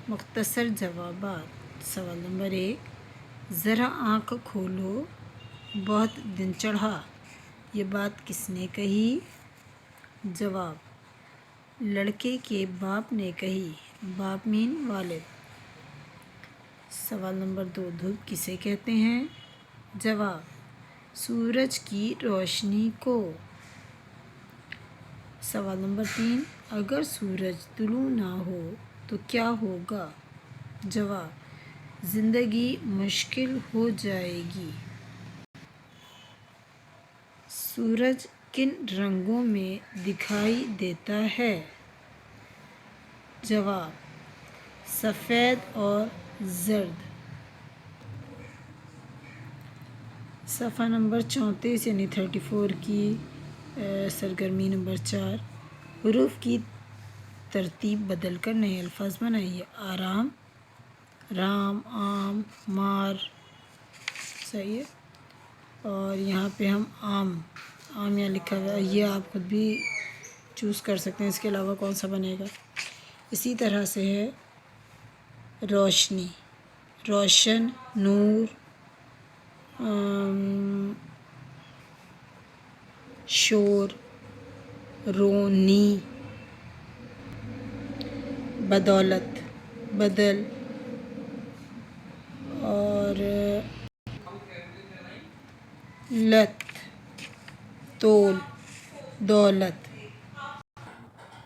مختصر جوابات۔ سوال نمبر 1، ذرا آنکھ کھولو بہت دن چڑھا، یہ بات کس نے کہی؟ جواب، لڑکے کے باپ نے کہی، باپ مین والد۔ سوال نمبر 2، دھوپ کسے کہتے ہیں؟ جواب، سورج کی روشنی کو۔ سوال نمبر 3، اگر سورج طلوع نہ ہو تو کیا ہوگا؟ جواب، زندگی مشکل ہو جائے گی۔ سورج کن رنگوں میں دکھائی دیتا ہے؟ جواب، سفید اور زرد۔ صفحہ نمبر 34 یعنی 34 کی سرگرمی نمبر 4، حروف کی ترتیب بدل کر نئے الفاظ بنائیے۔ آرام، رام، عام، مار، صحیح ہے۔ اور یہاں پہ ہم عام یہاں لکھا ہوا ہے، یہ آپ خود بھی چوز کر سکتے ہیں، اس کے علاوہ کون سا بنے گا۔ اسی طرح سے ہے روشنی، روشن، نور، شور، رونی، بدولت، بدل، اور لت، تول، دولت۔